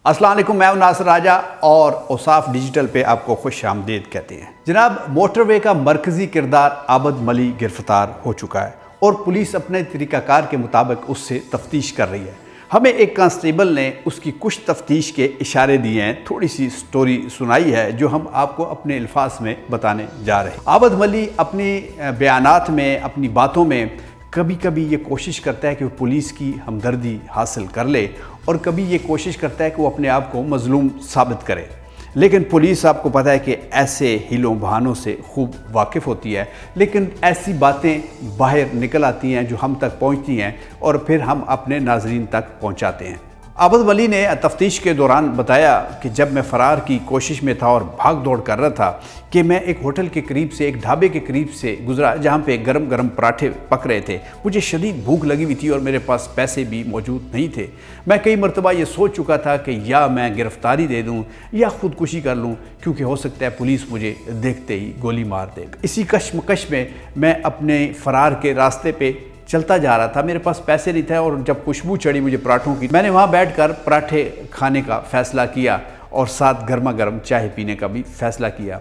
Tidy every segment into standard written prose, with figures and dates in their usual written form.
السلام علیکم، میں ہوں ناصر راجہ اور اوصاف ڈیجیٹل پہ آپ کو خوش آمدید کہتے ہیں۔ جناب، موٹر وے کا مرکزی کردار عابد ملی گرفتار ہو چکا ہے اور پولیس اپنے طریقہ کار کے مطابق اس سے تفتیش کر رہی ہے۔ ہمیں ایک کانسٹیبل نے اس کی کچھ تفتیش کے اشارے دیے ہیں، تھوڑی سی سٹوری سنائی ہے جو ہم آپ کو اپنے الفاظ میں بتانے جا رہے ہیں۔ عابد ملی اپنی بیانات میں، اپنی باتوں میں کبھی کبھی یہ کوشش کرتا ہے کہ وہ پولیس کی ہمدردی حاصل کر لے اور کبھی یہ کوشش کرتا ہے کہ وہ اپنے آپ کو مظلوم ثابت کرے، لیکن پولیس آپ کو پتہ ہے کہ ایسے ہیلوں بہانوں سے خوب واقف ہوتی ہے، لیکن ایسی باتیں باہر نکل آتی ہیں جو ہم تک پہنچتی ہیں اور پھر ہم اپنے ناظرین تک پہنچاتے ہیں۔ عابد ملی نے تفتیش کے دوران بتایا کہ جب میں فرار کی کوشش میں تھا اور بھاگ دوڑ کر رہا تھا کہ میں ایک ہوٹل کے قریب سے، ایک ڈھابے کے قریب سے گزرا جہاں پہ گرم گرم پراٹھے پک رہے تھے۔ مجھے شدید بھوک لگی ہوئی تھی اور میرے پاس پیسے بھی موجود نہیں تھے۔ میں کئی مرتبہ یہ سوچ چکا تھا کہ یا میں گرفتاری دے دوں یا خودکشی کر لوں، کیونکہ ہو سکتا ہے پولیس مجھے دیکھتے ہی گولی مار دے۔ اسی کشمکش میں اپنے فرار کے راستے پہ چلتا جا رہا تھا۔ میرے پاس پیسے نہیں تھے اور جب خوشبو چڑھی مجھے پراٹھوں کی، میں نے وہاں بیٹھ کر پراٹھے کھانے کا فیصلہ کیا اور ساتھ گرما گرم چائے پینے کا بھی فیصلہ کیا،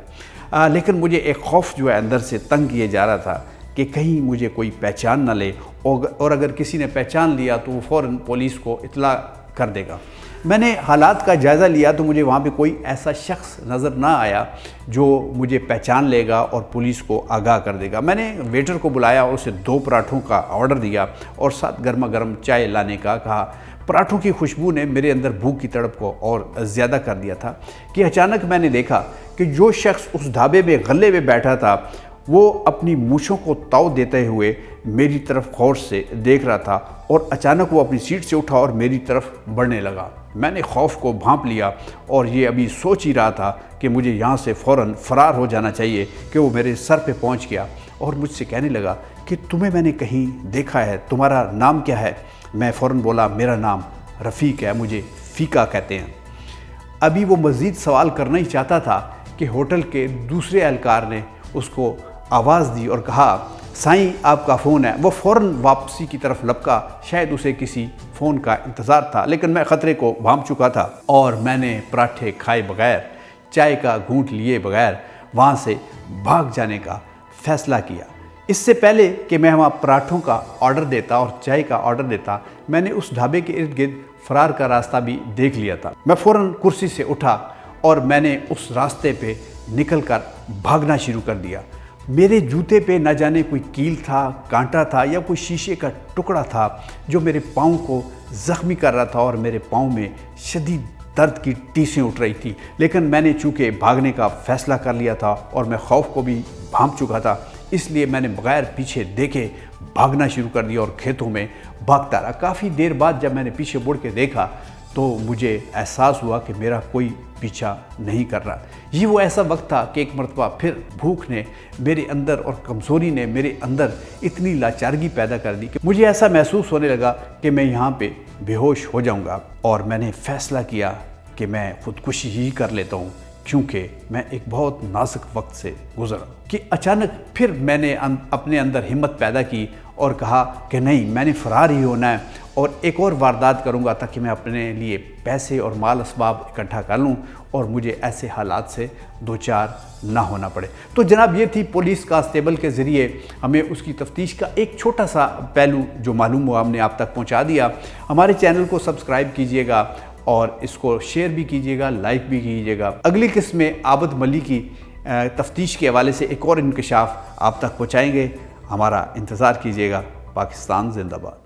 لیکن مجھے ایک خوف جو ہے اندر سے تنگ کیے جا رہا تھا کہ کہیں مجھے کوئی پہچان نہ لے اور اگر کسی نے پہچان لیا تو وہ فوراً پولیس کو اطلاع کر دے گا۔ میں نے حالات کا جائزہ لیا تو مجھے وہاں پہ کوئی ایسا شخص نظر نہ آیا جو مجھے پہچان لے گا اور پولیس کو آگاہ کر دے گا۔ میں نے ویٹر کو بلایا اور اسے 2 پراٹھوں کا آرڈر دیا اور ساتھ گرما گرم چائے لانے کا کہا۔ پراٹھوں کی خوشبو نے میرے اندر بھوک کی تڑپ کو اور زیادہ کر دیا تھا کہ اچانک میں نے دیکھا کہ جو شخص اس ڈھابے میں غلے میں بیٹھا تھا وہ اپنی مونچھوں کو تاؤ دیتے ہوئے میری طرف غور سے دیکھ رہا تھا اور اچانک وہ اپنی سیٹ سے اٹھا اور میری طرف بڑھنے لگا۔ میں نے خوف کو بھانپ لیا اور یہ ابھی سوچ ہی رہا تھا کہ مجھے یہاں سے فوراً فرار ہو جانا چاہیے کہ وہ میرے سر پہ پہنچ گیا اور مجھ سے کہنے لگا کہ تمہیں میں نے کہیں دیکھا ہے، تمہارا نام کیا ہے؟ میں فوراً بولا میرا نام رفیق ہے، مجھے فیقہ کہتے ہیں۔ ابھی وہ مزید سوال کرنا ہی چاہتا تھا کہ ہوٹل کے دوسرے اہلکار نے اس کو آواز دی اور کہا سائیں آپ کا فون ہے۔ وہ فوراً واپسی کی طرف لپکا، شاید اسے کسی فون کا انتظار تھا، لیکن میں خطرے کو بھانپ چکا تھا اور میں نے پراٹھے کھائے بغیر، چائے کا گھونٹ لیے بغیر وہاں سے بھاگ جانے کا فیصلہ کیا۔ اس سے پہلے کہ میں وہاں پراٹھوں کا آرڈر دیتا اور چائے کا آرڈر دیتا، میں نے اس ڈھابے کے ارد گرد فرار کا راستہ بھی دیکھ لیا تھا۔ میں فوراً کرسی سے اٹھا اور میں نے اس راستے پہ نکل کر بھاگنا شروع کر دیا۔ میرے جوتے پہ نہ جانے کوئی کیل تھا، کانٹا تھا یا کوئی شیشے کا ٹکڑا تھا جو میرے پاؤں کو زخمی کر رہا تھا اور میرے پاؤں میں شدید درد کی ٹیسیں اٹھ رہی تھی، لیکن میں نے چونکہ بھاگنے کا فیصلہ کر لیا تھا اور میں خوف کو بھی بھانپ چکا تھا، اس لیے میں نے بغیر پیچھے دیکھے بھاگنا شروع کر دیا اور کھیتوں میں بھاگتا رہا۔ کافی دیر بعد جب میں نے پیچھے مڑ کے دیکھا تو مجھے احساس ہوا کہ میرا کوئی پیچھا نہیں کر رہا۔ یہ وہ ایسا وقت تھا کہ ایک مرتبہ پھر بھوک نے میرے اندر اور کمزوری نے میرے اندر اتنی لاچارگی پیدا کر دی کہ مجھے ایسا محسوس ہونے لگا کہ میں یہاں پہ بے ہوش ہو جاؤں گا، اور میں نے فیصلہ کیا کہ میں خودکشی ہی کر لیتا ہوں، کیونکہ میں ایک بہت نازک وقت سے گزرا۔ کہ اچانک پھر میں نے اپنے اندر ہمت پیدا کی اور کہا کہ نہیں، میں نے فرار ہی ہونا ہے اور ایک اور واردات کروں گا تاکہ میں اپنے لیے پیسے اور مال اسباب اکٹھا کر لوں اور مجھے ایسے حالات سے دوچار نہ ہونا پڑے۔ تو جناب، یہ تھی پولیس کانسٹیبل کے ذریعے ہمیں اس کی تفتیش کا ایک چھوٹا سا پہلو جو معلوم ہوا، ہم نے آپ تک پہنچا دیا۔ ہمارے چینل کو سبسکرائب کیجئے گا اور اس کو شیئر بھی کیجئے گا، لائک بھی کیجئے گا۔ اگلی قسم میں عابد ملی کی تفتیش کے حوالے سے ایک اور انکشاف آپ تک پہنچائیں گے۔ ہمارا انتظار کیجئے گا۔ پاکستان زندہ باد۔